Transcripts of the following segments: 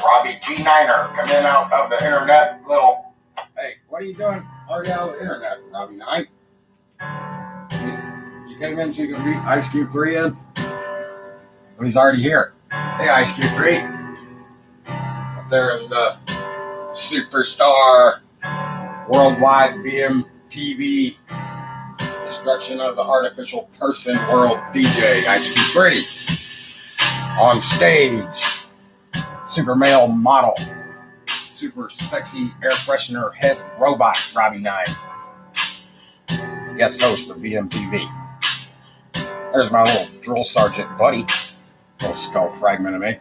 Robbie G9er, come in out of the internet, little. Hey, what are you doing? Already out of the internet, Robbie 9. You came in so you can beat Ice Cube 3 in? Oh, he's already here. Hey, Ice Cube 3. Up there in the superstar worldwide VMTV destruction of the artificial person world DJ, Ice Cube 3. On stage, super male model, super sexy air freshener head robot, Robbie 9. Guest host of VMTV. There's my little drill sergeant buddy. Little skull fragment of me.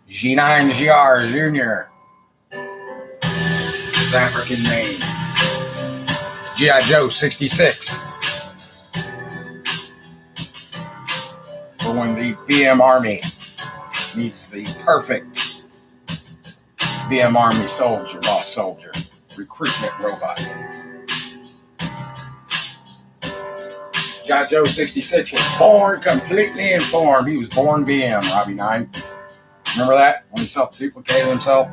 G9GR Jr. His African name. G.I. Joe 66. For when the VM Army needs the perfect VM Army soldier, lost soldier, recruitment robot. G.I. Joe 66 was born completely informed. He was born VM, Robbie 9. Remember that? When he self-duplicated himself?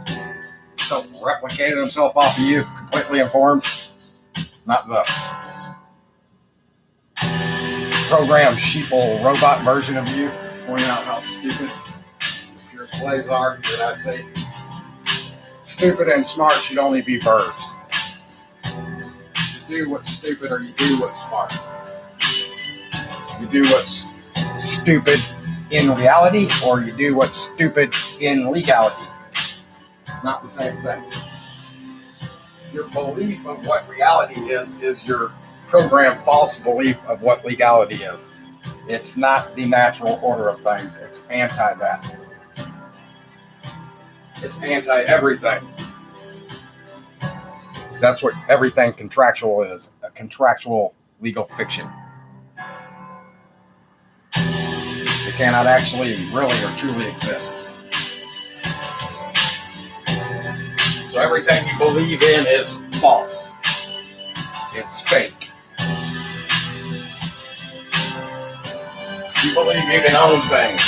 Self-replicated himself off of you, completely informed? Not the programmed sheeple robot version of you, pointing out how stupid your slaves are. Did I say? Stupid and smart should only be verbs. You do what's stupid or you do what's smart. You do what's stupid in reality or you do what's stupid in legality. Not the same thing. Your belief of what reality is your programmed false belief of what legality is. It's not the natural order of things. It's anti that. It's anti everything. That's what everything contractual is. A contractual legal fiction. It cannot actually really or truly exist. So everything you believe in is false. It's fake. You believe you can own things.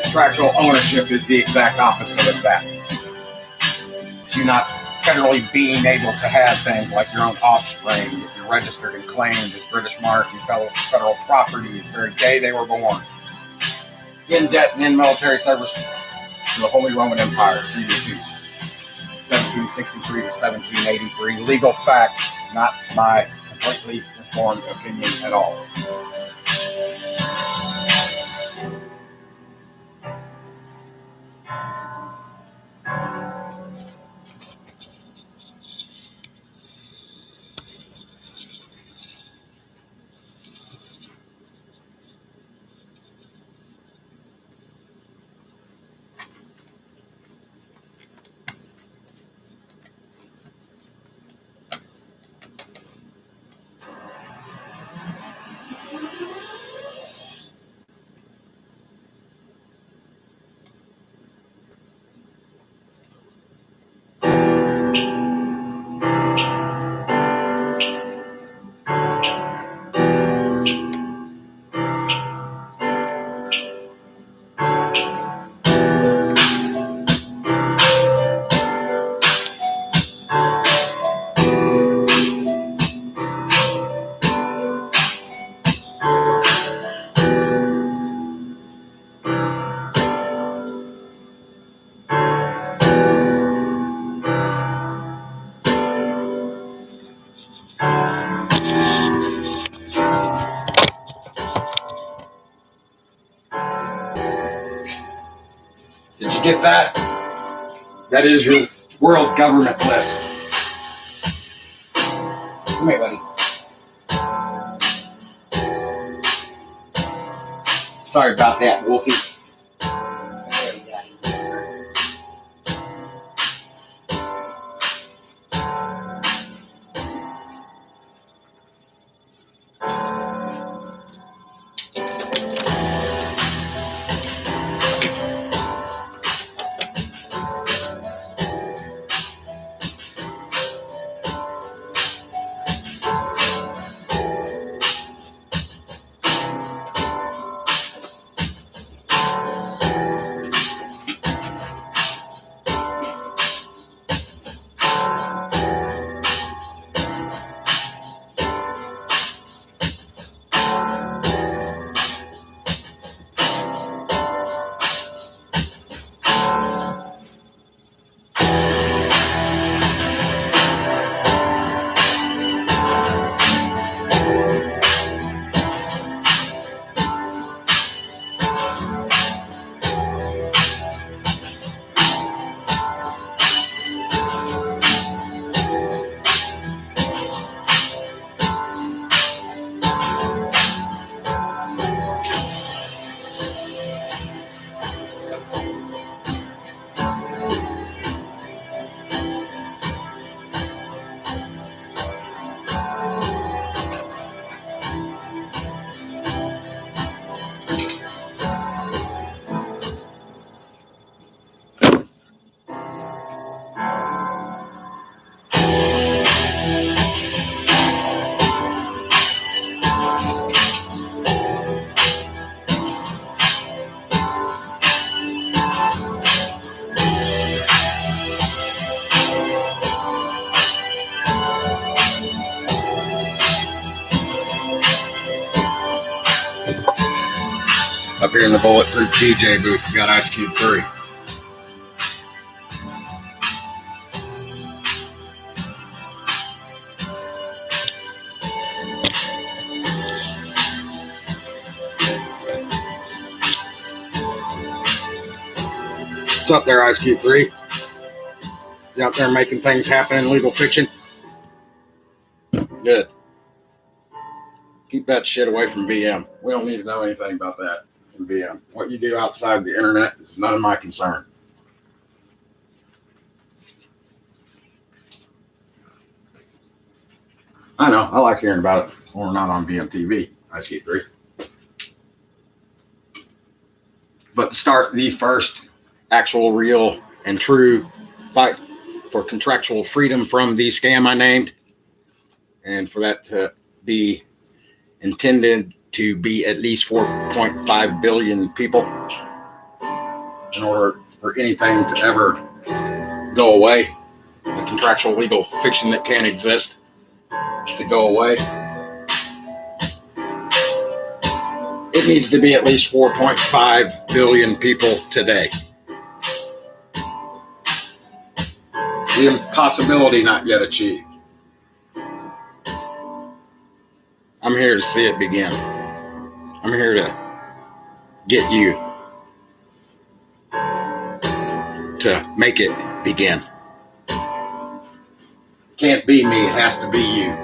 Contractual ownership is the exact opposite of that. You're not federally being able to have things like your own offspring, if you're registered and claimed as British monarchy, federal property, the very day they were born. In debt and in military service to the Holy Roman Empire, treaty of peace. 1763 to 1783. Legal facts, not my completely informed opinion at all. Did you get that? That is your world government list. Come here, buddy. Sorry about that, Wolfie. Up here in the Bulletproof DJ booth, we got Ice Cube 3. What's up there, Ice Cube 3? You out there making things happen in legal fiction? Good. Keep that shit away from VM. We don't need to know anything about that in VM. What you do outside the internet is none of my concern. I know. I like hearing about it when we're not on VMTV, Ice Cube 3. But to start the first actual, real, and true fight for contractual freedom from the scam I named, and for that to be intended to be at least 4.5 billion people in order for anything to ever go away, the contractual legal fiction that can't exist to go away, it needs to be at least 4.5 billion people today. The impossibility not yet achieved. I'm here to see it begin. I'm here to get you to make it begin. It can't be me, it has to be you.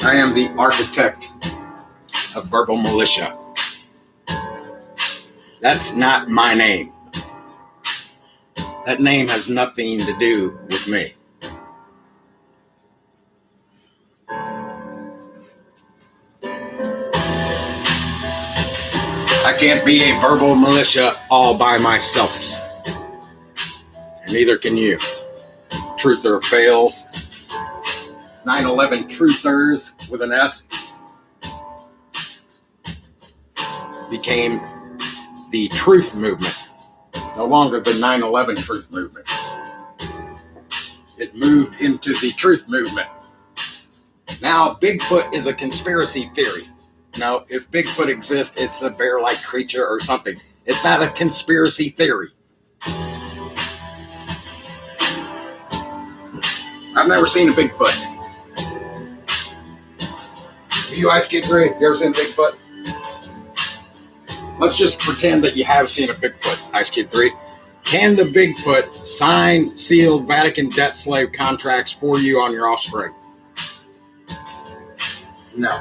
I am the architect of verbal militia. That's not my name. That name has nothing to do with me. I can't be a verbal militia all by myself. And neither can you. Truther fails. 9/11 truthers with an S became the truth movement, no longer the 9/11 truth movement. It moved into the truth movement. Now, Bigfoot is a conspiracy theory. No, if Bigfoot exists, it's a bear-like creature or something. It's not a conspiracy theory. I've never seen a Bigfoot. You Ice Cube 3, you ever seen a Bigfoot? Let's just pretend that you have seen a Bigfoot, Ice Cube 3. Can the Bigfoot sign sealed Vatican debt slave contracts for you on your offspring? No.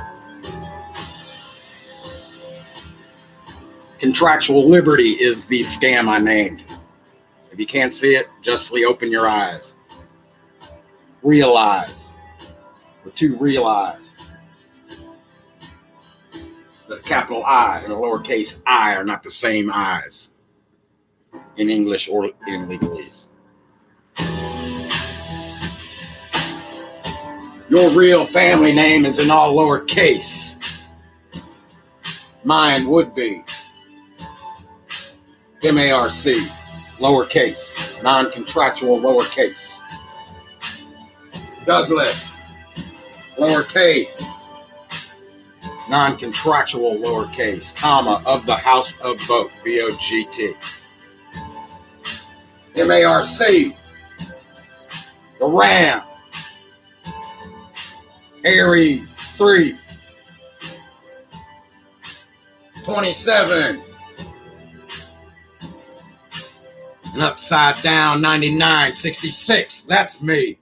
Contractual liberty is the scam I named. If you can't see it, justly open your eyes. Realize. With two realize. The capital I and a lowercase I are not the same eyes in English or in legalese. Your real family name is in all lowercase. Mine would be M-A-R-C, lowercase, non-contractual lowercase. Douglas, lowercase. Non-contractual lowercase, comma, of the House of Vogt, V-O-G-T. M-A-R-C, the Ram, Aries 3, 27, and upside down 99, 66, that's me.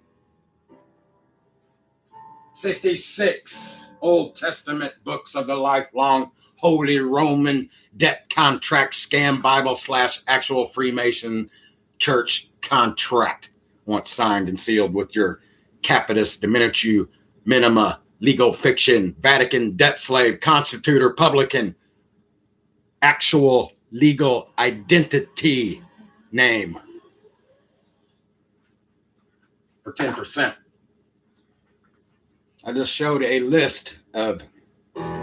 66. Old Testament books of the lifelong Holy Roman debt contract scam Bible / actual Freemason church contract, once signed and sealed with your capitis diminutu minima legal fiction Vatican debt slave constitutor publican actual legal identity name for 10%. I just showed a list of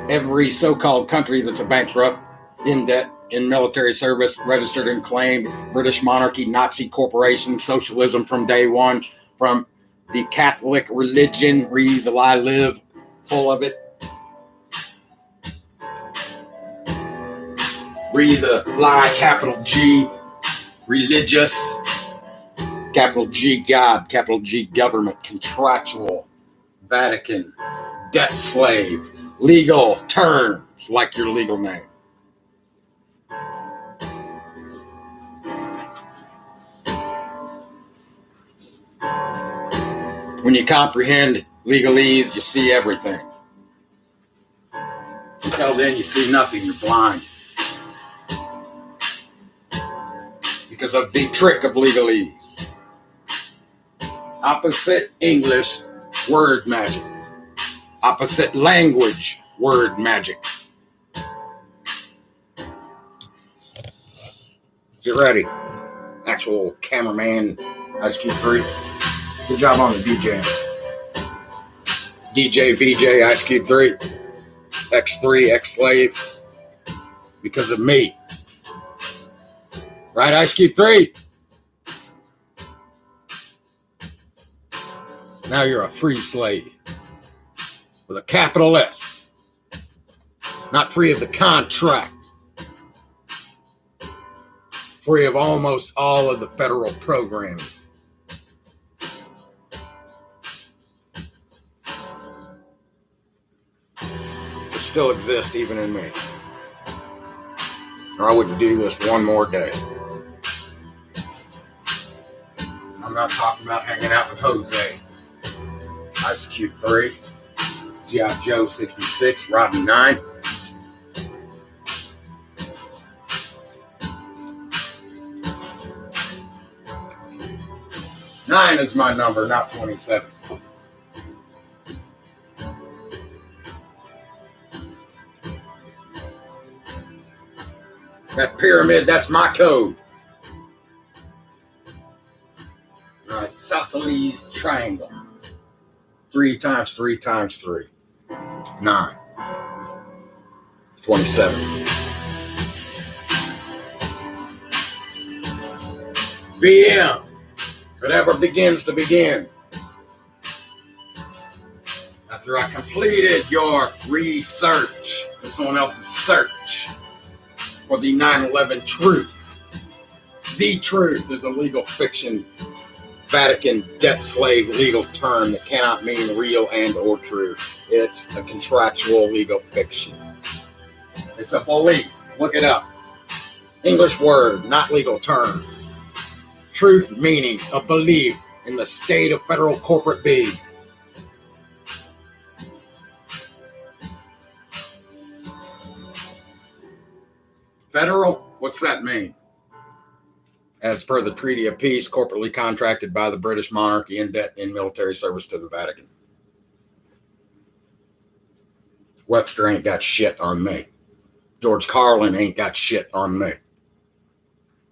every so-called country that's a bankrupt, in debt, in military service, registered and claimed British monarchy, Nazi corporation, socialism from day one, from the Catholic religion, breathe the lie, live, full of it. Breathe the lie, capital G, religious, capital G, God, capital G, government, contractual, Vatican, debt slave, legal terms, like your legal name. When you comprehend legalese, you see everything. Until then, you see nothing, you're blind. Because of the trick of legalese. Opposite English, word magic. Opposite language, word magic. Get ready. Actual cameraman, Ice Cube 3. Good job on the DJ. DJ, VJ, Ice Cube 3. X3, X-Slave. Because of me. Right, Ice Cube 3? Now you're a free slave. With a capital S. Not free of the contract. Free of almost all of the federal programming. Which still exists even in me. Or I wouldn't do this one more day. I'm not talking about hanging out with Jose. Ice Cube 3. G.I. Joe 66. Rodney 9. Nine is my number, not 27. That pyramid, that's my code. Isosceles triangle. 3 times 3 times 3. 9. 27. VM. Whatever begins to begin. After I completed your research and someone else's search for the 9/11 truth. The truth is a legal fiction, Vatican debt slave legal term that cannot mean real and or true. It's a contractual legal fiction. It's a belief. Look it up. English word, not legal term. Truth meaning a belief in the state of federal corporate being. Federal? What's that mean? As per the Treaty of Peace, corporately contracted by the British monarchy in debt in military service to the Vatican. Webster ain't got shit on me. George Carlin ain't got shit on me.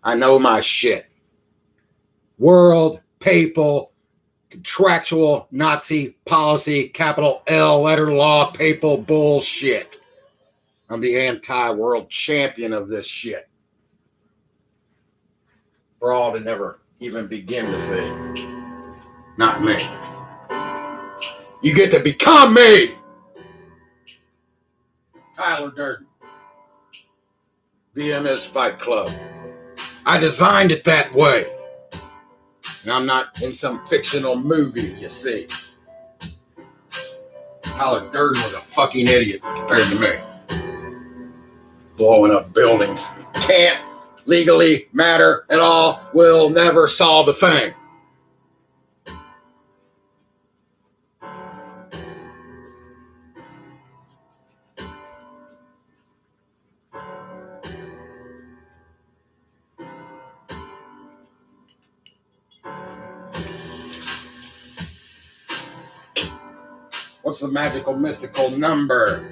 I know my shit. World, papal, contractual, Nazi policy, capital L, letter law, papal bullshit. I'm the anti-world champion of this shit. For all to never even begin to see. Not me. You get to become me! Tyler Durden. VMS Fight Club. I designed it that way. And I'm not in some fictional movie, you see. Tyler Durden was a fucking idiot compared to me. Blowing up buildings. Can't legally matter at all. Will never solve a thing. What's the magical, mystical number?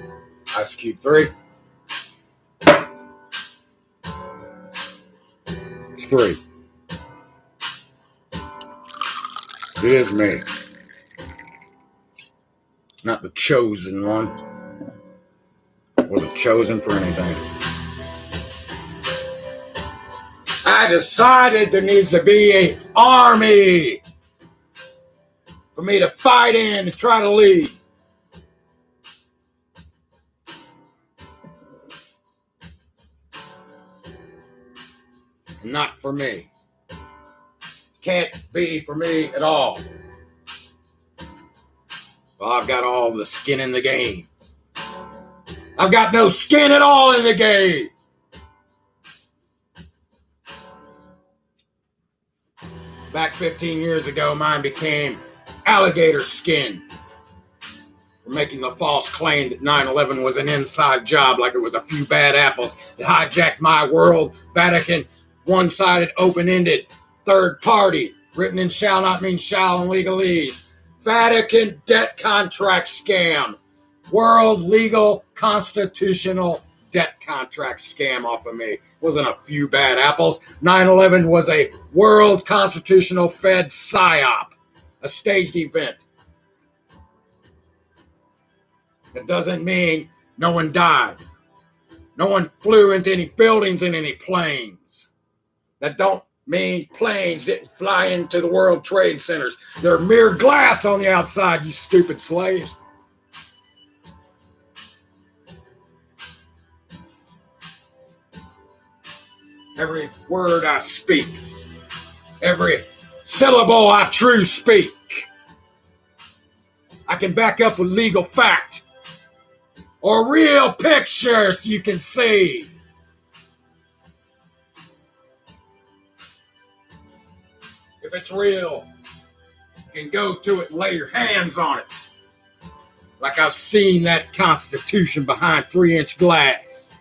Ice Cube 3. It's 3. It is me. Not the chosen one. Wasn't chosen for anything. I decided there needs to be an army for me to fight in and try to lead. Not for me. Can't be for me at all. Well, I've got all the skin in the game. I've got no skin at all in the game. Back 15 years ago, mine became alligator skin for making the false claim that 9/11 was an inside job, like it was a few bad apples that hijacked my world. Vatican, one-sided, open-ended, third party, written in shall not mean shall in legalese. Vatican debt contract scam. World legal constitutional debt contract scam off of me. Wasn't a few bad apples. 9/11 was a world constitutional Fed psyop, a staged event. That doesn't mean no one died. No one flew into any buildings in any planes. That don't mean planes didn't fly into the World Trade Centers. They're mere glass on the outside, you stupid slaves. Every word I speak, every syllable I true speak, I can back up with legal fact or real pictures you can see. If it's real, you can go to it and lay your hands on it. Like I've seen that Constitution behind 3-inch glass.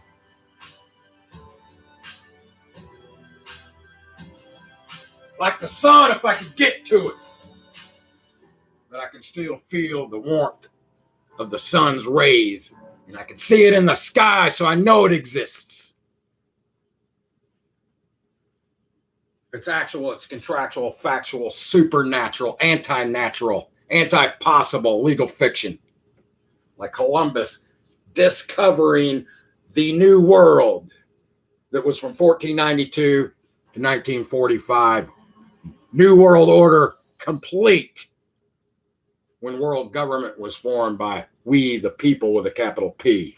Like the sun if I could get to it. But I can still feel the warmth of the sun's rays. And I can see it in the sky, so I know it exists. It's actual, it's contractual, factual, supernatural, anti-natural, anti-possible legal fiction. Like Columbus discovering the new world that was from 1492 to 1945. New World Order complete when world government was formed by we the people with a capital P.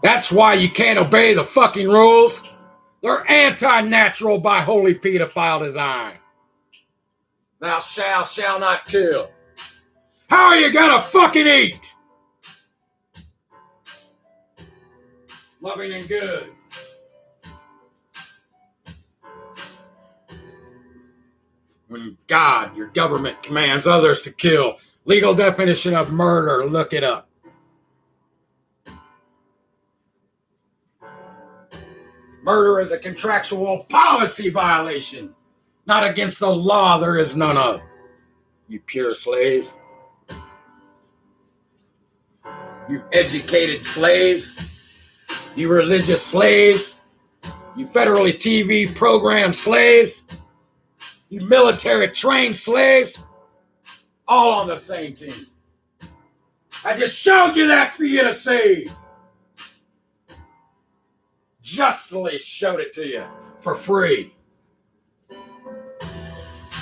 That's why you can't obey the fucking rules. They're anti-natural by holy pedophile design. Thou shall not kill. How are you gonna fucking eat? Loving and good. When God, your government, commands others to kill. Legal definition of murder, look it up. Murder is a contractual policy violation, not against the law there is none of. You pure slaves. You educated slaves. You religious slaves. You federally TV program slaves. You military trained slaves, all on the same team. I just showed you that for you to see. Justly showed it to you for free.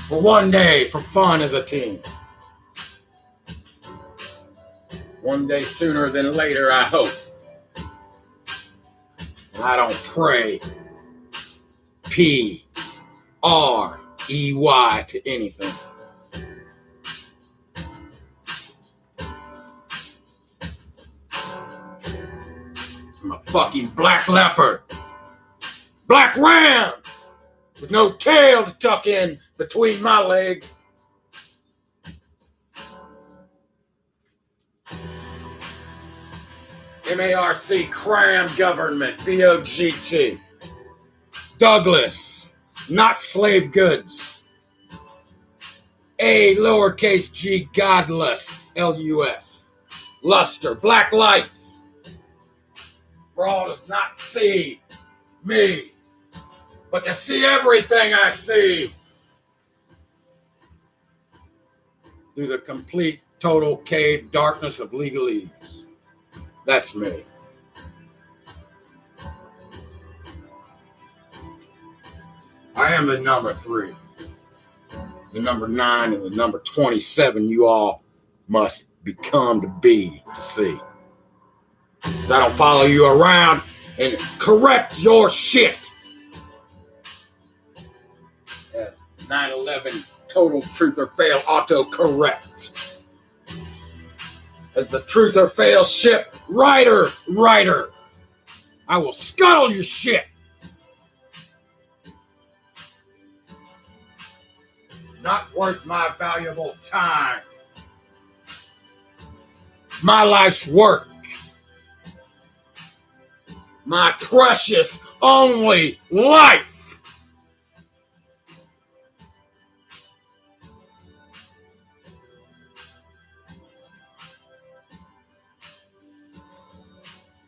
For one day, for fun as a team. One day sooner than later, I hope. And I don't pray. P-R-E-Y to anything. I'm a fucking black leopard. Black ram! With no tail to tuck in between my legs. M-A-R-C, cram government, B-O-G-T. Douglas, not slave goods. A lowercase g, godless, L-U-S. Luster, black lights. For all does not see me, but to see everything I see. Through the complete, total cave darkness of legalese. That's me. I am the number 3. The number 9 and the number 27 you all must become to be to see. Because I don't follow you around and correct your shit. As 9/11 total truth or fail auto-corrects. As the truth or fail ship writer, I will scuttle your shit. Not worth my valuable time. My life's work. My precious only life.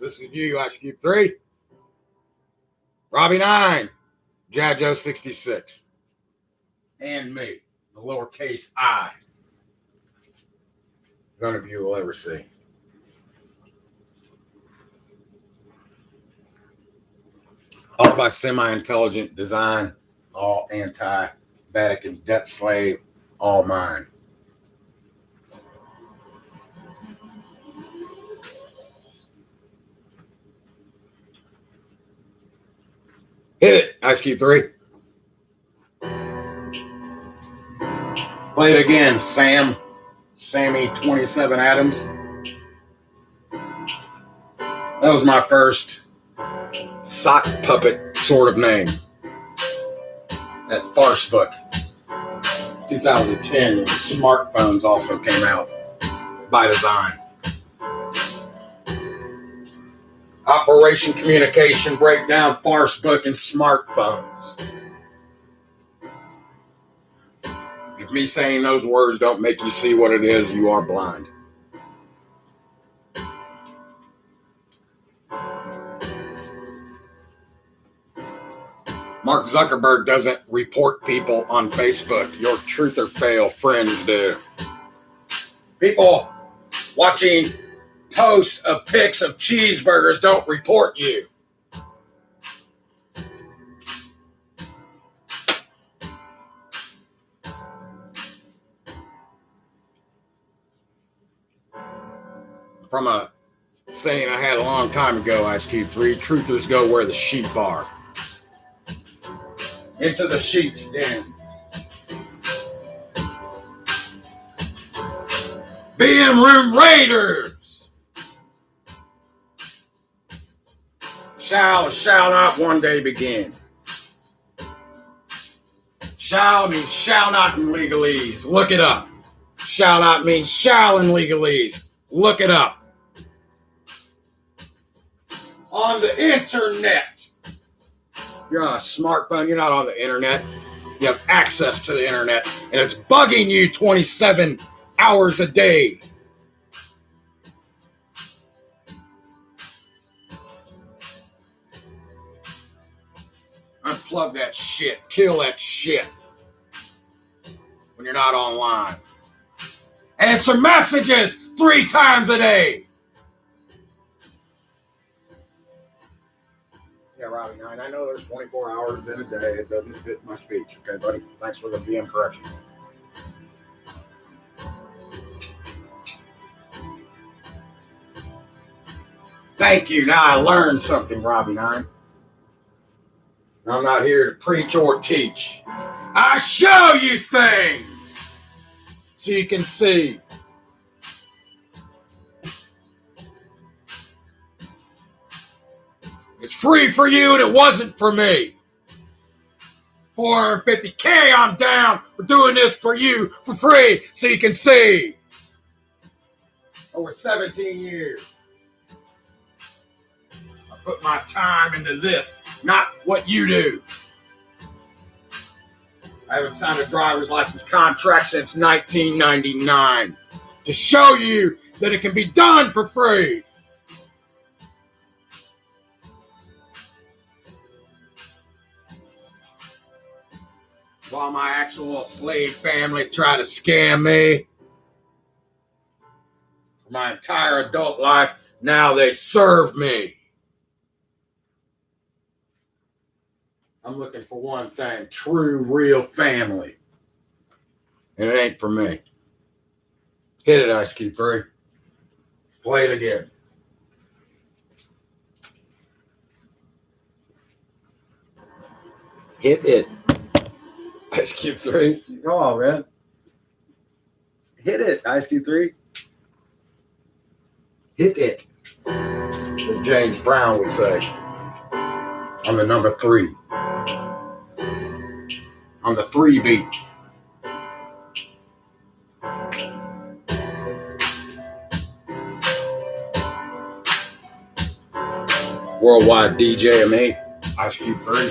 This is you, Ice Cube 3. Robbie 9. Jajo 66. And me, the lowercase I. None of you will ever see. All by semi-intelligent design, all anti-Vatican debt slave, all mine. Hit it, Ice Cube 3. Play it again, Sammy 27 Adams. That was my first sock puppet sort of name. That farce book. 2010, when smartphones also came out by design. Operation Communication Breakdown, farce book, and smartphones. If me saying those words don't make you see what it is, you are blind. Mark Zuckerberg doesn't report people on Facebook. Your truth or fail friends do. People watching posts of pics of cheeseburgers don't report you. From a saying I had a long time ago, Ice Cube 3, truthers go where the sheep are. Into the sheep's den. BM Room Raiders. Shall not one day begin. Shall means shall not in legalese. Look it up. Shall not means shall in legalese. Look it up. On the internet. You're on a smartphone. You're not on the internet. You have access to the internet. And it's bugging you 27 hours a day. Unplug that shit. Kill that shit. When you're not online. Answer messages 3 times a day. Yeah, Robbie 9, I know there's 24 hours in a day. It doesn't fit my speech. Okay, buddy? Thanks for the VM correction. Thank you. Now I learned something, Robbie 9. I'm not here to preach or teach. I show you things so you can see. It's free for you and it wasn't for me. 450K, I'm down for doing this for you for free so you can see. Over 17 years. I put my time into this, not what you do. I haven't signed a driver's license contract since 1999 to show you that it can be done for free. While my actual slave family tried to scam me for my entire adult life, now they serve me. I'm looking for one thing: true, real family. And it ain't for me. Hit it, Ice Cube 3. Play it again. Hit it. Ice Cube 3. Come on, man. Hit it, Ice Cube 3. Hit it. As James Brown would say. On the number 3. On the 3 beat. Worldwide DJ of me, Ice Cube 3.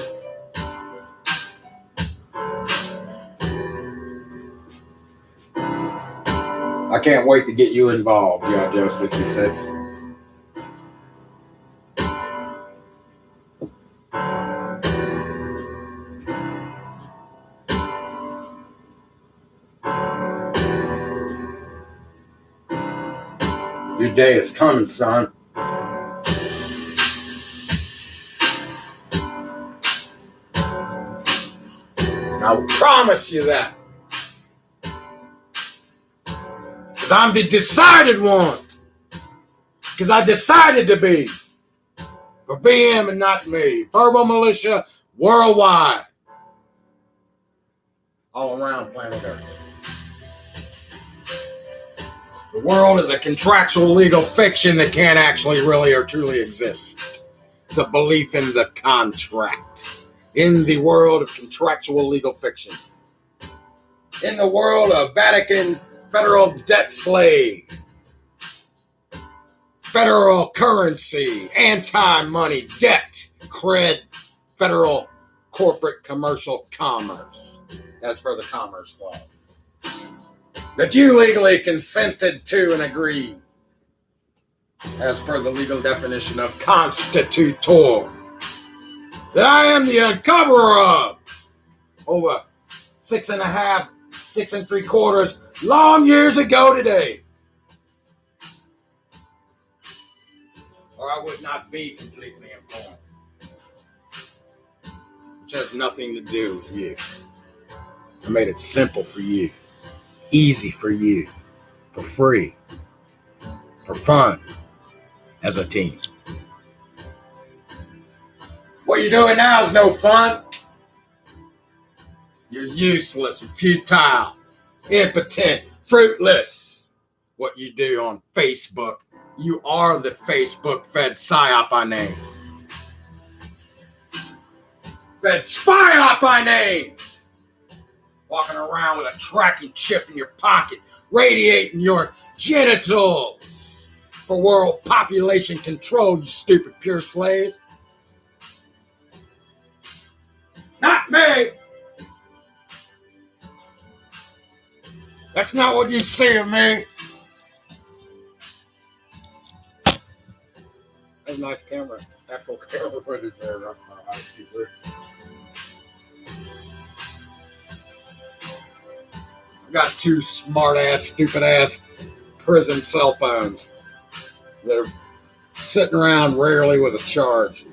I can't wait to get you involved, Joe 66. Your day is coming, son. I will promise you that. Because I'm the decided one. Because I decided to be. For VM and not me. Verbal militia worldwide. All around planet Earth. The world is a contractual legal fiction that can't actually really or truly exist. It's a belief in the contract. In the world of contractual legal fiction. In the world of Vatican federal debt slave. Federal currency, anti-money debt, cred, federal corporate commercial commerce, as per the Commerce Clause. That you legally consented to and agreed, as per the legal definition of constitutor, that I am the uncoverer of over 6.5, 6 3/4 long years ago today. Or I would not be completely informed. Which has nothing to do with you. I made it simple for you. Easy for you. For free. For fun. As a team. What you're doing now is no fun. You're useless and futile. Impotent. Fruitless. What you do on Facebook. You are the Facebook-fed psyop I name. Fed spy-op I name. Walking around with a tracking chip in your pocket, radiating your genitals for world population control, you stupid pure slaves. Not me. That's not what you see of me. That's a nice camera. Actual camera footage there. I've got 2 smart-ass, stupid-ass prison cell phones. They're sitting around rarely with a charge.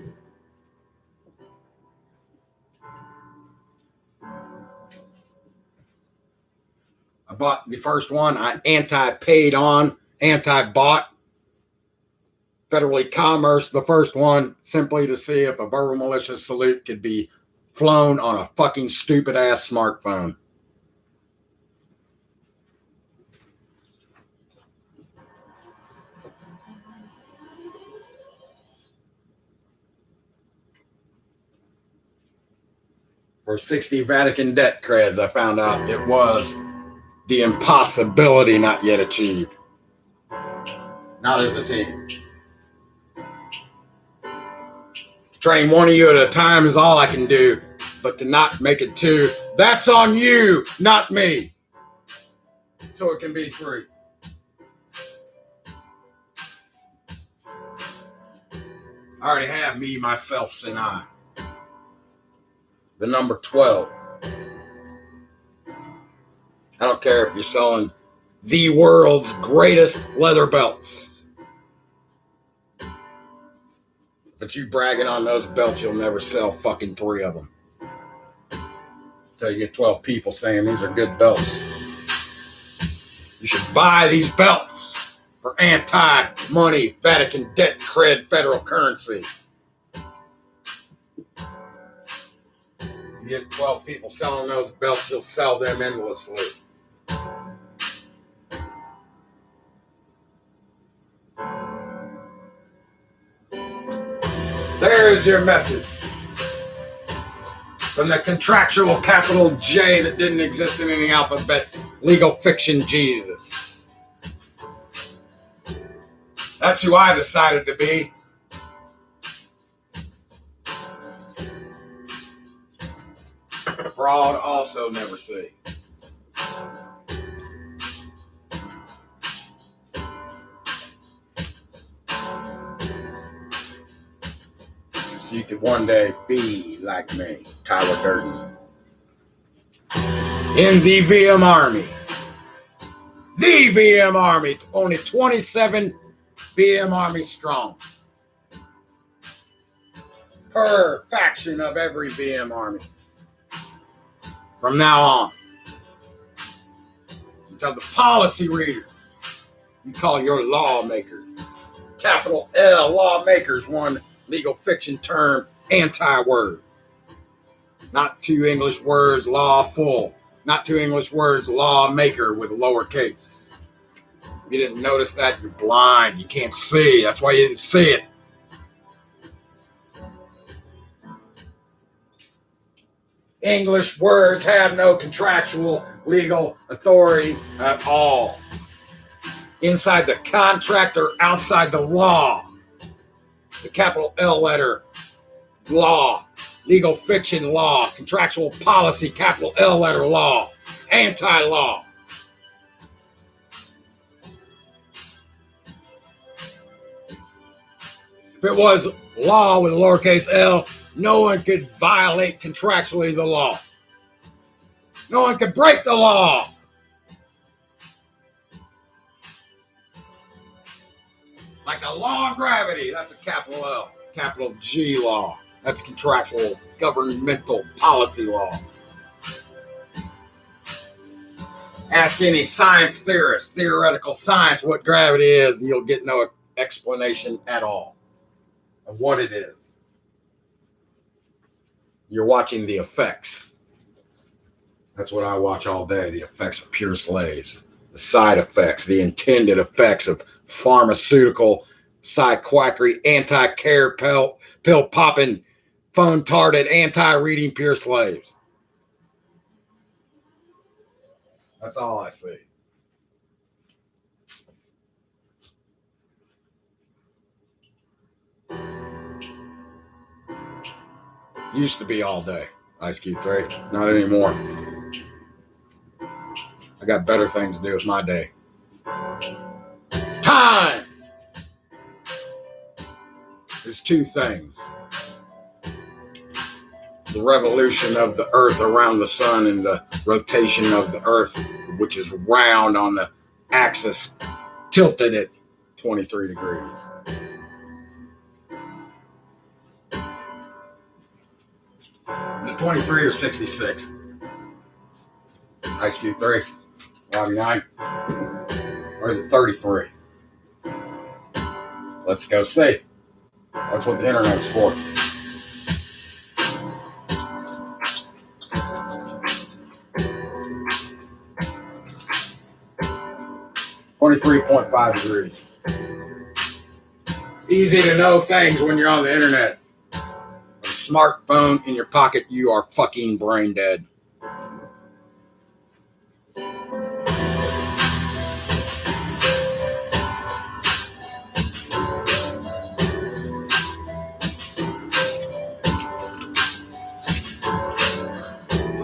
I bought the first one. I anti-paid on, anti-bought. Federally commerce, the first one, simply to see if a verbal militia salute could be flown on a fucking stupid ass smartphone. For 60 Vatican debt creds, I found out it was the impossibility not yet achieved. Not as a team. Train one of you at a time is all I can do, but to not make it 2, that's on you, not me. So it can be 3. I already have me, myself, and I. The number 12. I don't care if you're selling the world's greatest leather belts. But you bragging on those belts, you'll never sell fucking 3 of them. Until you get 12 people saying these are good belts. You should buy these belts for anti-money, Vatican debt cred federal currency. You get 12 people selling those belts, you'll sell them endlessly. There's your message. From the contractual capital J that didn't exist in any alphabet, legal fiction Jesus. That's who I decided to be. Fraud also never see. So you could one day be like me, Tyler Durden. In the VM Army. The VM Army. Only 27 VM Army strong. Per faction of every VM Army. From now on. You tell the policy readers. You call your lawmakers. Capital L, lawmakers, one legal fiction term, anti-word. Not two English words, lawful. Not two English words, lawmaker with lowercase. If you didn't notice that, you're blind. You can't see. That's why you didn't see it. English words have no contractual legal authority at all. Inside the contract or outside the law. The capital L letter, law. Legal fiction law, contractual policy, capital L letter law, anti-law. If it was law with a lowercase l, no one could violate contractually the law. No one could break the law. Like the law of gravity, that's a capital L, capital G law. That's contractual, governmental policy law. Ask any science theorist, theoretical science, what gravity is, and you'll get no explanation at all of what it is. You're watching the effects. That's what I watch all day, the effects of pure slaves. The side effects, the intended effects of pharmaceutical, psychiatry, anti-care pill popping, phone-tarded, anti-reading pure slaves. That's all I see. Used to be all day, Ice Cube 3. Not anymore. I got better things to do with my day. Time is two things. The revolution of the earth around the sun and the rotation of the earth, which is round on the axis, tilted at 23 degrees. Is it 23 or 66? Ice Cube 3, Robbie 9, or is it 33? Let's go see. That's what the internet's for. .5 degrees. Easy to know things when you're on the internet. A smartphone in your pocket, you are fucking brain dead.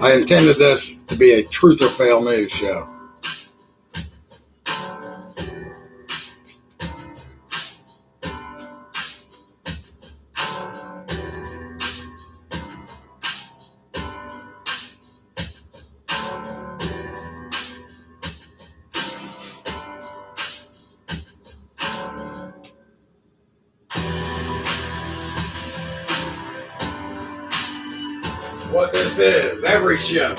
I intended this to be a truth or fail news show. what this is. Every show.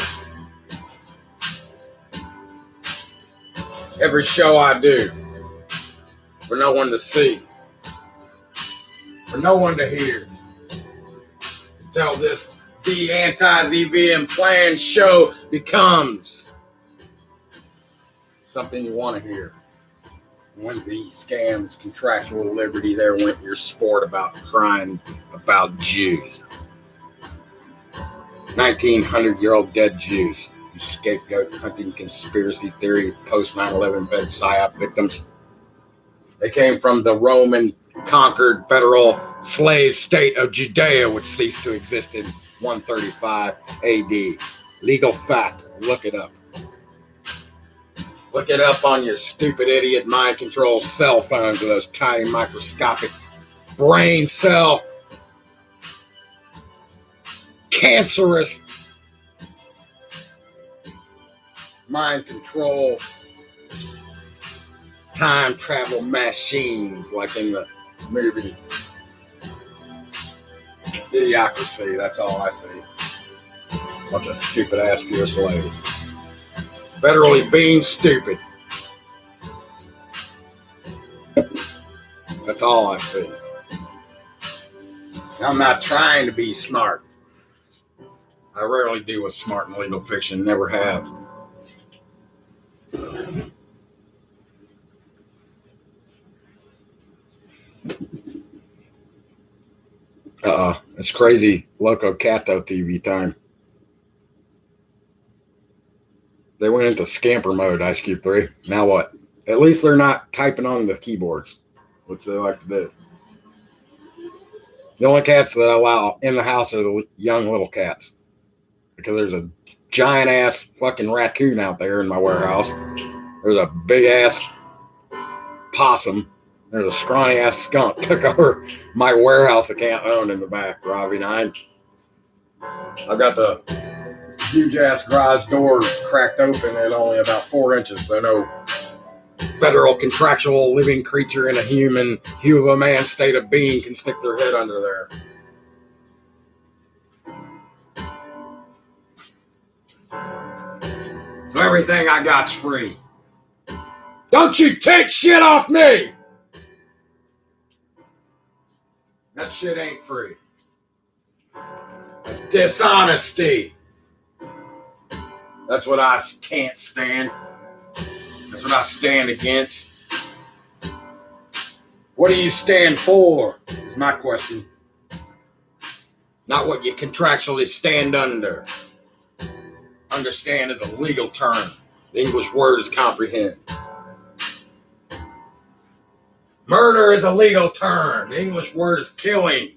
Every show I do. For no one to see. For no one to hear. Until this the anti-VVM plan show becomes something you want to hear. When the scams, contractual liberty, there went your sport about crying about Jews. 1900-year-old dead Jews. You scapegoat hunting conspiracy theory post 9/11 Fed PSYOP victims. They came from the Roman conquered federal slave state of Judea, which ceased to exist in 135 AD. Legal fact. Look it up. Look it up on your stupid idiot mind control cell phones with those tiny microscopic brain cell cancerous mind control time travel machines like in the movie Idiocracy. That's all I see. Bunch of stupid ass pure slaves. Federally being stupid. That's all I see. I'm not trying to be smart. I rarely do with smart and legal fiction. Never have. It's crazy Loco Cato TV time. They went into scamper mode, Ice Cube 3. Now what? At least they're not typing on the keyboards, which they like to do. The only cats that I allow in the house are the young little cats. Because there's a giant ass fucking raccoon out there in my warehouse. There's a big ass possum. There's a scrawny ass skunk took over my warehouse I can't own in the back, Robbie 9. I've got the huge ass garage door cracked open at only about 4 inches, so no federal contractual living creature in a human hue of a man state of being can stick their head under there. So everything I got's free. Don't you take shit off me! That shit ain't free. That's dishonesty. That's what I can't stand. That's what I stand against. What do you stand for? Is my question. Not what you contractually stand under. Understand is a legal term. The English word is comprehend. Murder is a legal term. The English word is killing.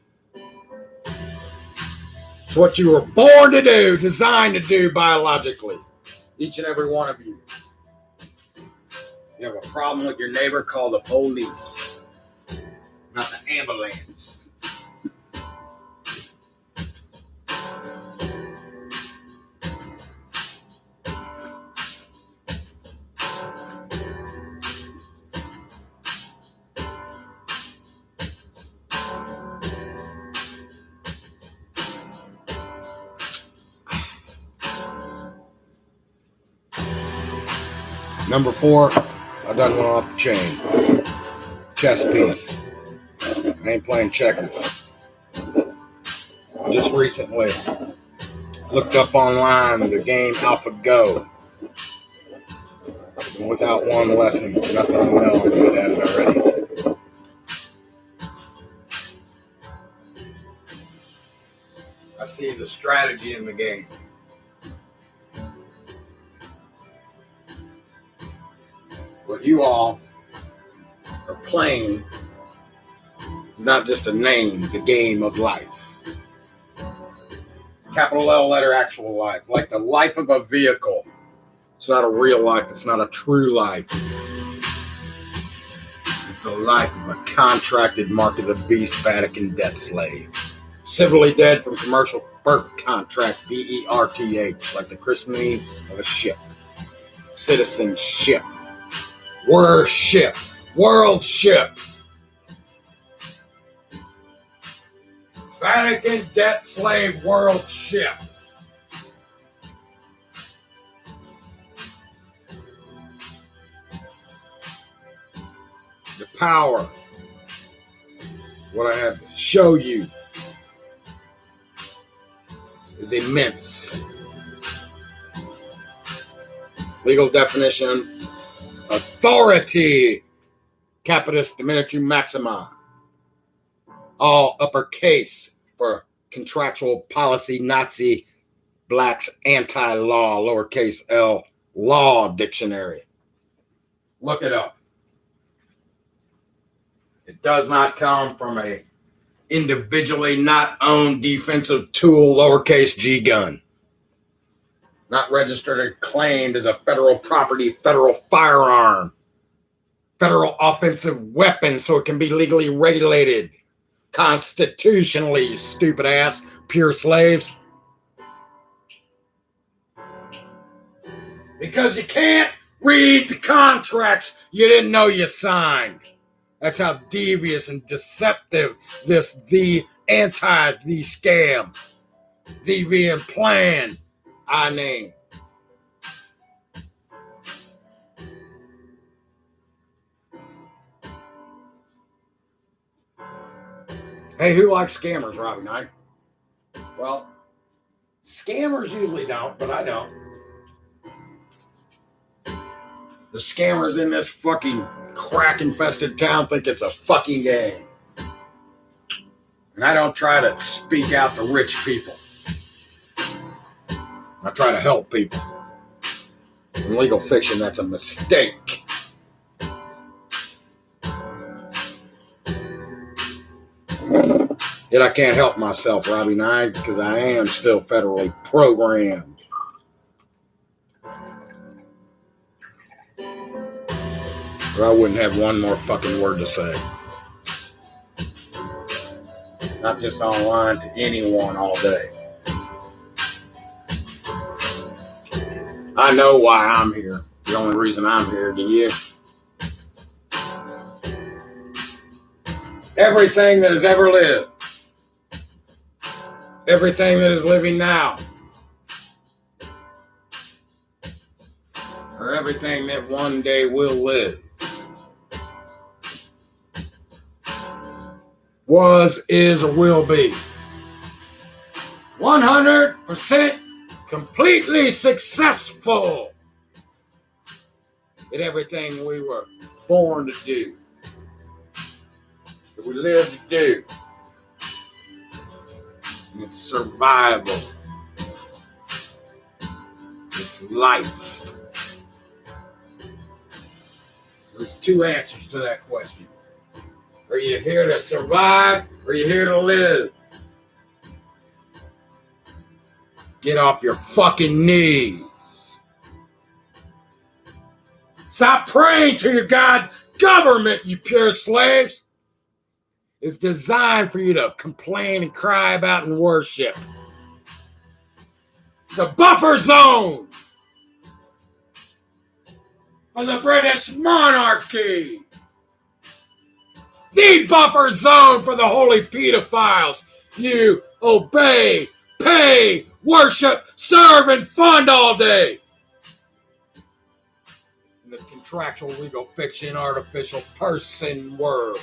It's what you were born to do, designed to do biologically. Each and every one of you. You have a problem with your neighbor, call the police. Not the ambulance. Number 4, I done went off the chain. Chess piece. I ain't playing checkers. I just recently looked up online the game AlphaGo. And without one lesson, nothing to know. I'm good at it already. I see the strategy in the game. What you all are playing is not just a name, the game of life. Capital L letter actual life. Like the life of a vehicle. It's not a real life. It's not a true life. It's the life of a contracted mark of the beast Vatican debt slave. Civilly dead from commercial birth contract, BERTH, like the christening of a ship. Citizenship. Worship. World ship. Vatican debt slave world ship. The power, what I have to show you, is immense. Legal definition, authority, capitis diminutum maxima, all uppercase for contractual policy, Nazi, blacks, anti-law, lowercase l, law dictionary. Look it up. It does not come from a individually not owned defensive tool, lowercase g gun. Not registered or claimed as a federal property, federal firearm, federal offensive weapon, so it can be legally regulated constitutionally, you stupid ass, pure slaves. Because you can't read the contracts you didn't know you signed. That's how devious and deceptive this the scam, the VM plan I name. Hey, who likes scammers, Robbie Knight? Well, scammers usually don't, but I don't. The scammers in this fucking crack-infested town think it's a fucking game. And I don't try to speak out to rich people. I try to help people. In legal fiction, that's a mistake. Yet I can't help myself, Robbie Knight, because I am still federally programmed. Or I wouldn't have one more fucking word to say. Not just online, to anyone all day. I know why I'm here. The only reason I'm here, do you? Everything that has ever lived, everything that is living now, or everything that one day will live, was, is, or will be 100% completely successful at everything we were born to do, that we live to do. And it's survival. It's life. There's two answers to that question. Are you here to survive, or are you here to live? Get off your fucking knees. Stop praying to your God government, you pure slaves. It's designed for you to complain and cry about and worship. It's a buffer zone for the British monarchy. The buffer zone for the holy pedophiles. You obey, pay, worship, serve, and fund all day. In the contractual legal fiction artificial person world.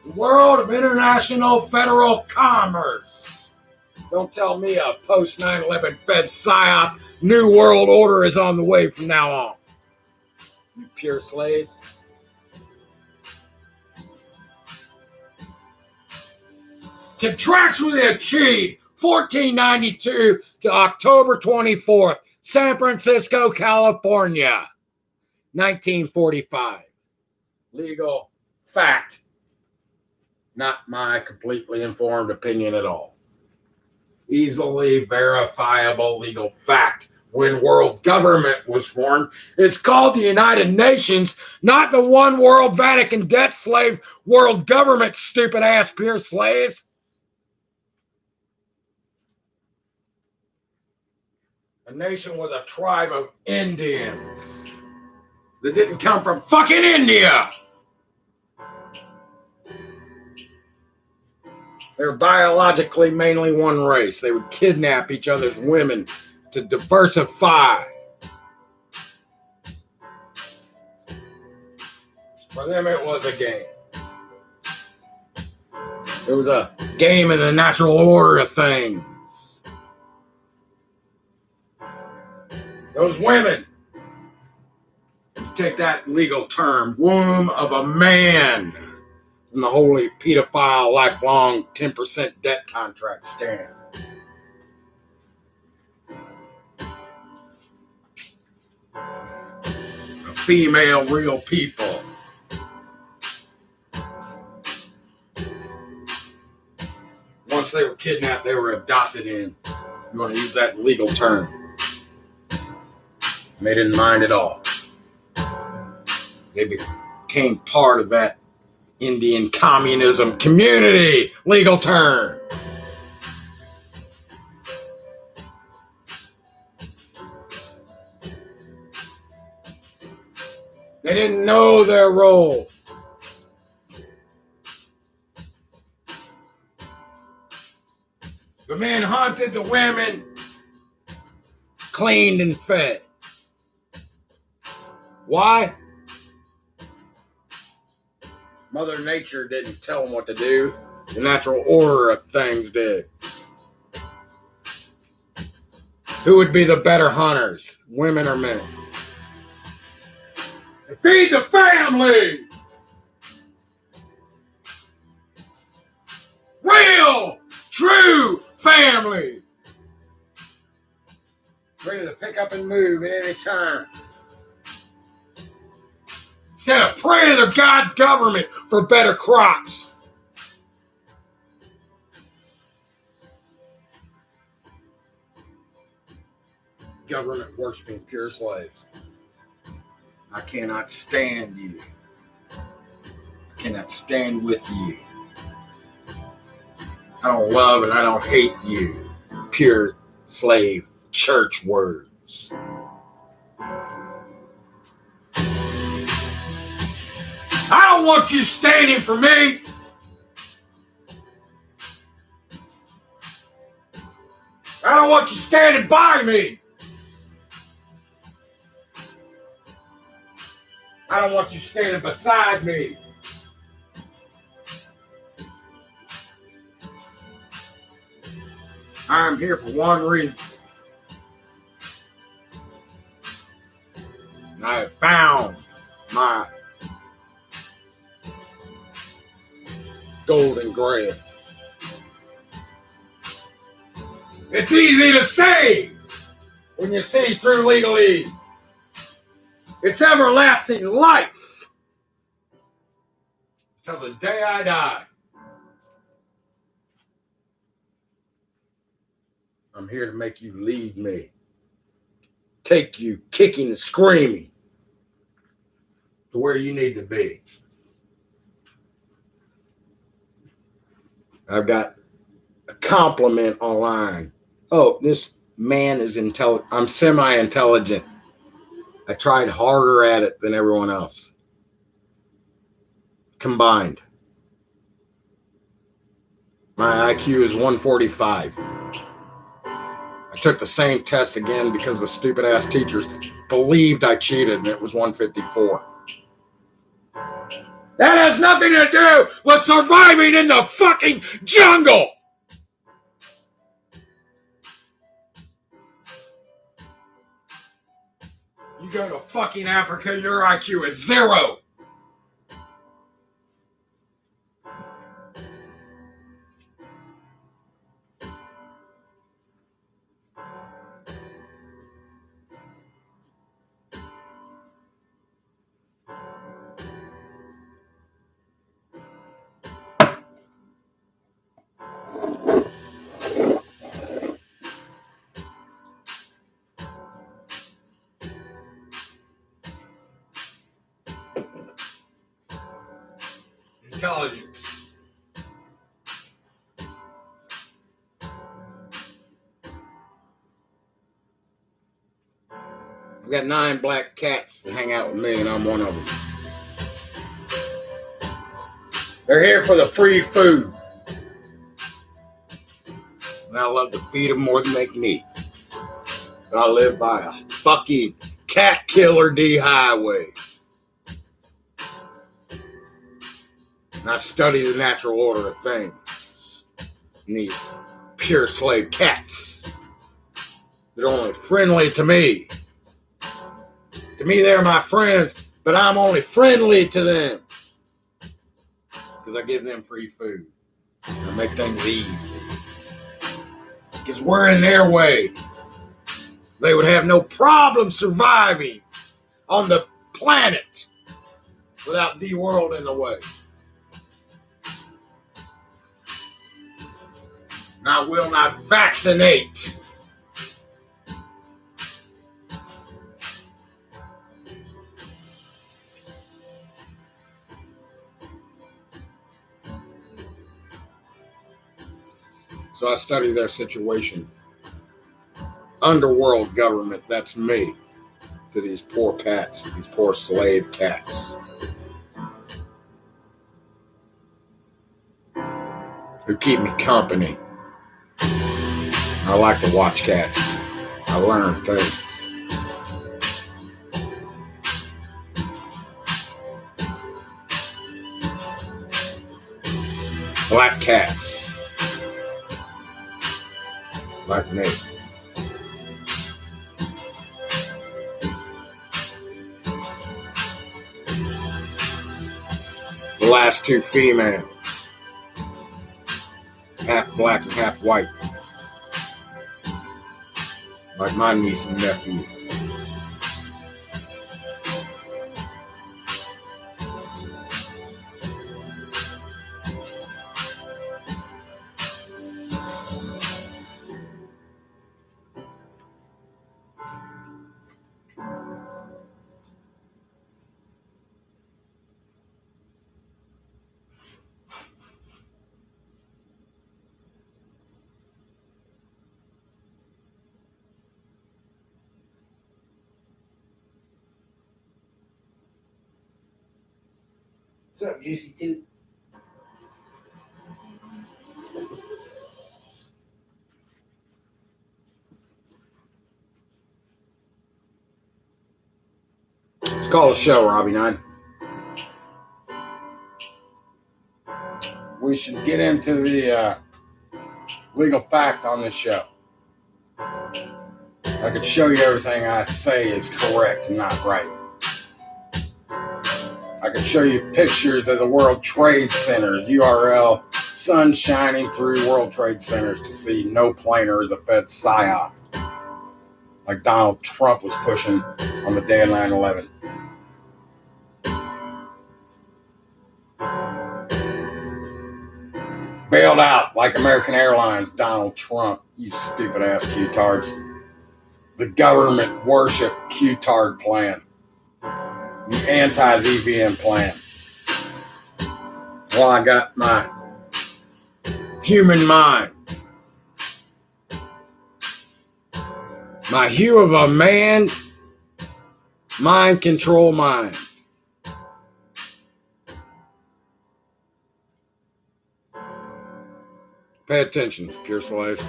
The world of international federal commerce. Don't tell me a post 9/11 Fed PSYOP New World Order is on the way from now on. You pure slaves. Contractually achieved 1492 to October 24th, San Francisco, California, 1945. Legal fact. Not my completely informed opinion at all. Easily verifiable legal fact. When world government was formed, it's called the United Nations, not the one world Vatican debt slave world government, stupid ass pure slaves. A nation was a tribe of Indians that didn't come from fucking India. They were biologically mainly one race. They would kidnap each other's women to diversify. For them, it was a game. It was a game in the natural order of things. Those women, you take that legal term, womb of a man, from the holy pedophile lifelong 10% debt contract stand. A female real people. Once they were kidnapped, they were adopted in. You want to use that legal term. And they didn't mind at all. They became part of that Indian communism community, legal term. They didn't know their role. The men hunted, the women cleaned and fed. Why? Mother Nature didn't tell them what to do. The natural order of things did. Who would be the better hunters, women or men? Feed the family! Real, true family! Ready to pick up and move at any time. Instead of praying to their government for better crops. Government worshiping pure slaves. I cannot stand you. I cannot stand with you. I don't love and I don't hate you. Pure slave church words. I don't want you standing for me. I don't want you standing by me. I don't want you standing beside me. I'm here for one reason. And I have found my golden grail. It's easy to say when you see through legalese. It's everlasting life till the day I die. I'm here to make you lead me. Take you kicking and screaming to where you need to be. I've got a compliment online. Oh, this man is intelligent. I'm semi-intelligent. I tried harder at it than everyone else. Combined. My IQ is 145. I took the same test again because the stupid ass teachers believed I cheated and it was 154. That has nothing to do with surviving in the fucking jungle! You go to fucking Africa, your IQ is 0. Intelligence. I've got 9 black cats that hang out with me, and I'm one of them. They're here for the free food. And I love to feed them more than they can eat. But I live by a fucking cat killer D highway. And I study the natural order of things. And these pure slave cats, they're only friendly to me. To me, they're my friends, but I'm only friendly to them because I give them free food. I make things easy. Because we're in their way. They would have no problem surviving on the planet without the world in the way. And I will not vaccinate. So I study their situation. Underworld government, that's me. To these poor cats, these poor slave cats. Who keep me company. I like to watch cats. I learn things. Black cats. Like me. The last two female. Half black and half white. Like my niece and nephew. What's up, Juicy Tooth? Let's call the show, Robbie 9. We should get into the legal fact on this show. I could show you everything I say is correct and not right. I could show you pictures of the World Trade Centers, URL, sun shining through World Trade Centers to see no planer is a Fed psyop, like Donald Trump was pushing on the day of 9/11. Bailed out like American Airlines, Donald Trump, you stupid ass Q-tards. The government worship Q-tard plan. The anti-VVM plan. Well, I got my human mind. My hue of a man, mind control mind. Pay attention, pure slaves.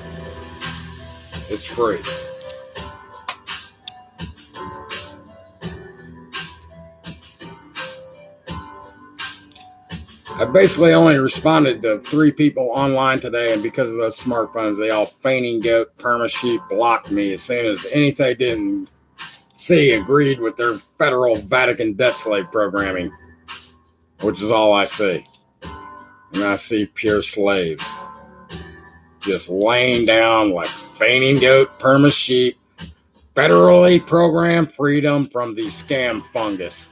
It's free. I basically only responded to 3 people online today, and because of those smartphones, they all fainting goat, perma sheep blocked me as soon as anything they didn't see agreed with their federal Vatican debt slave programming, which is all I see. And I see pure slaves just laying down like fainting goat, perma sheep, federally programmed freedom from the scam fungus.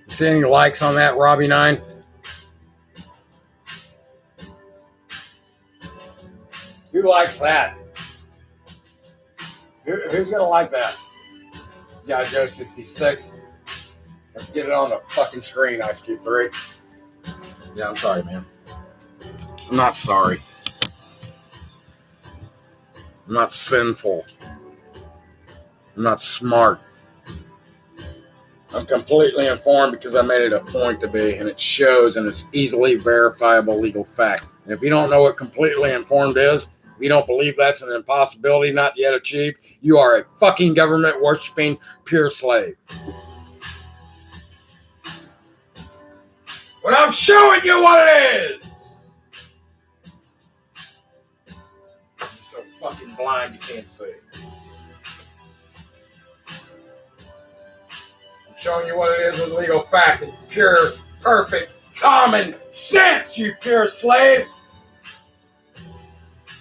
See any likes on that, Robbie 9? Who likes that? Who's gonna like that? Yeah, Joe 66. Let's get it on the fucking screen, Ice Cube 3. Yeah, I'm sorry, man. I'm not sorry. I'm not sinful. I'm not smart. I'm completely informed because I made it a point to be, and it shows, and it's easily verifiable legal fact. And if you don't know what completely informed is, if you don't believe that's an impossibility not yet achieved, you are a fucking government worshipping pure slave. But I'm showing you what it is. You're so fucking blind you can't see. I'm showing you what it is with legal fact and pure, perfect, common sense, you pure slaves.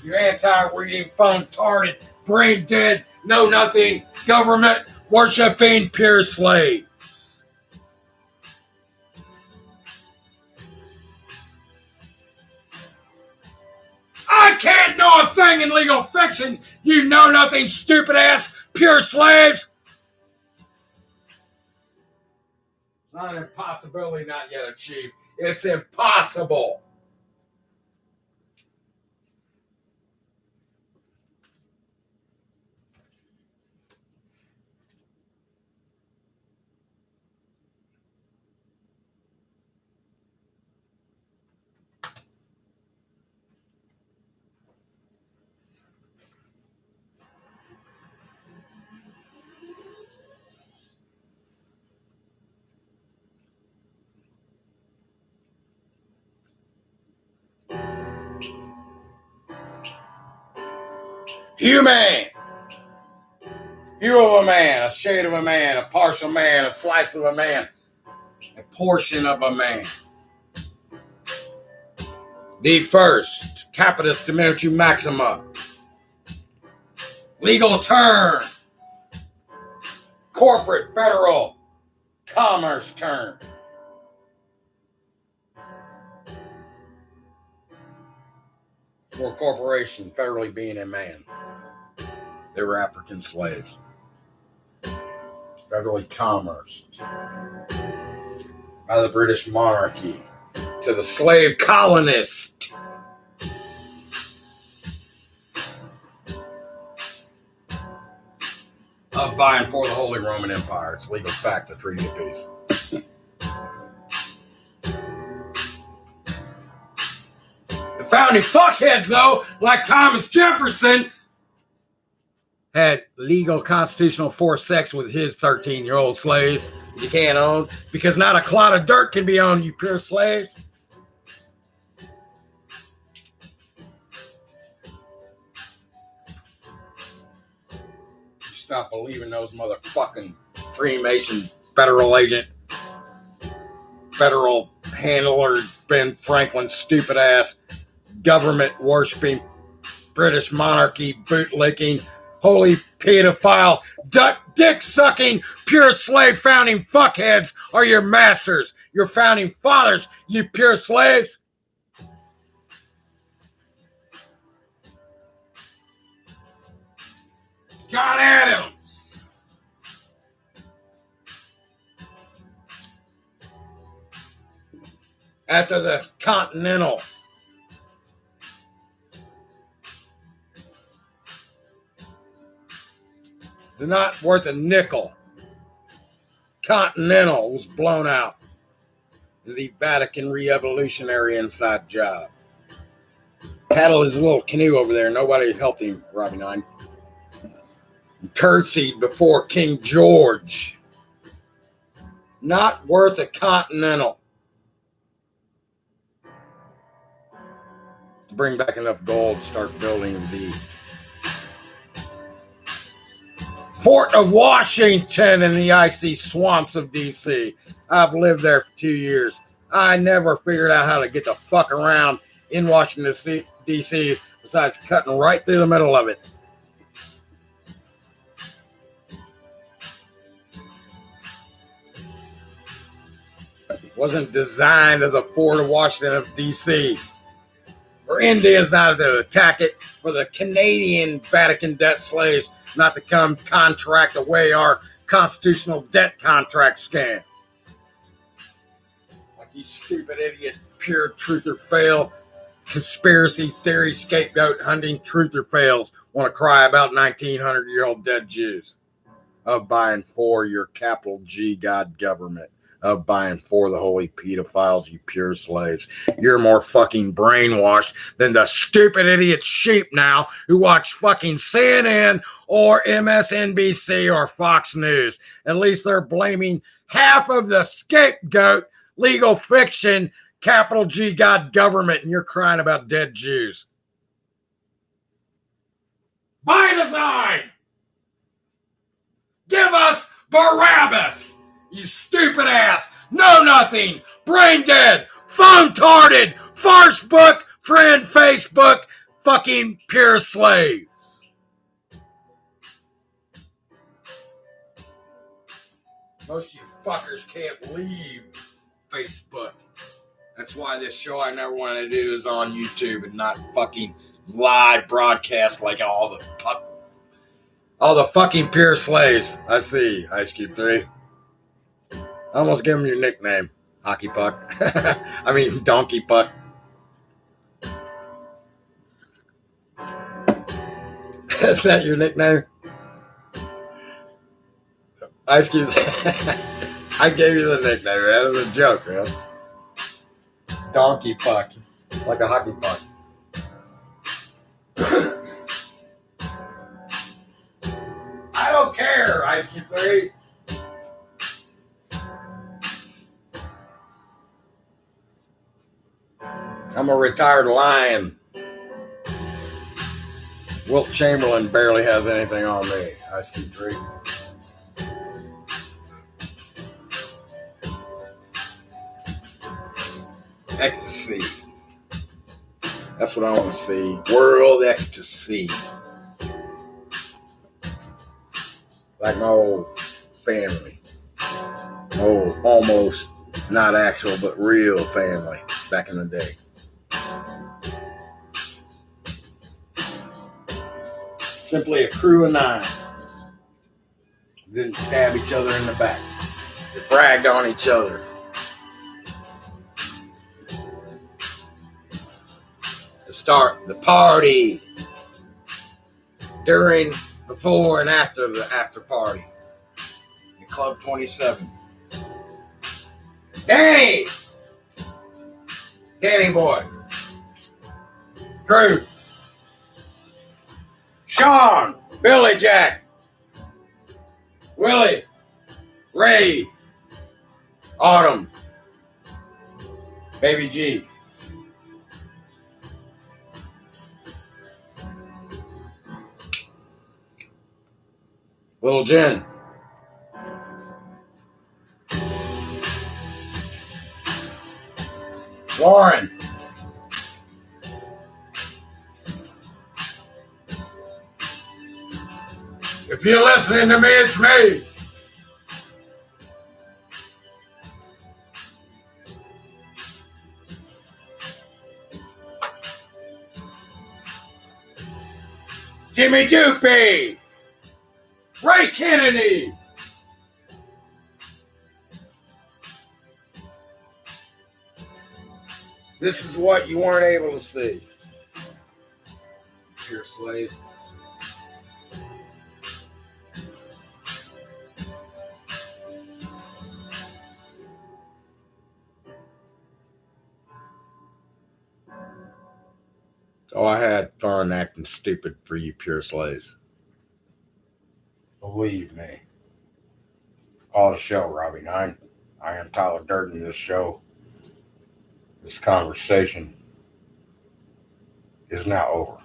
You anti-reading, phone-tarded, brain-dead, know-nothing, government-worshipping pure slave. I can't know a thing in legal fiction, you know-nothing, stupid-ass pure slaves. It's not an impossibility not yet achieved. It's impossible. Human. Hue of a man, a shade of a man, a partial man, a slice of a man, a portion of a man. The first, capitis diminutive maxima. Legal term. Corporate, federal, commerce term. For corporation, federally being a man. They were African slaves. Federally commerced by the British monarchy to the slave colonist. Of by and for the Holy Roman Empire. It's legal fact, the Treaty of Peace. The founding fuckheads, though, like Thomas Jefferson, had legal constitutional forced sex with his 13-year-old slaves you can't own, because not a clod of dirt can be owned, you pure slaves. Stop believing those motherfucking Freemason federal agent, federal handler, Ben Franklin, stupid ass, government worshipping, British monarchy, bootlicking, holy pedophile, dick sucking, pure slave founding fuckheads are your masters, your founding fathers, you pure slaves. John Adams. After the Continental. They're not worth a nickel. Continental was blown out. The Vatican Revolutionary inside job. Paddled his little canoe over there. Nobody helped him, Robbie Nine. Curtsied before King George. Not worth a Continental. Bring back enough gold to start building the Fort of Washington in the icy swamps of D.C. I've lived there for 2 years. I never figured out how to get the fuck around in Washington, D.C. besides cutting right through the middle of it. It wasn't designed as a Fort of Washington of D.C. For Indians not to attack it, for the Canadian Vatican debt slaves not to come contract away our constitutional debt contract scam. Like you stupid idiot, pure truth or fail, conspiracy theory, scapegoat hunting, truth or fails want to cry about 1900-year-old dead Jews. Of by and for your capital G God government. Of by and for the holy pedophiles, you pure slaves. You're more fucking brainwashed than the stupid idiot sheep now who watch fucking CNN or MSNBC or Fox News. At least they're blaming half of the scapegoat legal fiction, capital G God government, and you're crying about dead Jews. By design! Give us Barabbas, you stupid ass, know nothing, brain dead, phone-tarded, farce book, friend Facebook, fucking pure slaves. Most of you fuckers can't leave Facebook. That's why this show I never wanted to do is on YouTube and not fucking live broadcast like all the fucking pure slaves. I see, Ice Cube 3. I almost give him your nickname, Hockey Puck. I mean, Donkey Puck. Is that your nickname? Ice Cube. I gave you the nickname, man. It was a joke, man. Donkey Puck. Like a hockey puck. I don't care, Ice Cube 3. I'm a retired lion. Wilt Chamberlain barely has anything on me. Ice Cube 3. Ecstasy. That's what I want to see. World ecstasy. Like my old family. Oh, almost not actual, but real family back in the day. Simply a crew of 9. Didn't stab each other in the back. They bragged on each other. To start the party. During, before, and after the after party. In Club 27. Danny! Danny boy. Drew. Sean. Billy Jack. Willie. Ray. Autumn. Baby G. Little Jen. Warren. If you're listening to me, it's me. Jimmy Dupee. Ray Kennedy. This is what you weren't able to see. Pure slaves. Oh, I had fun acting stupid for you pure slaves. Believe me. All the show, Robbie 9. I am Tyler Durden. This show, this conversation is now over.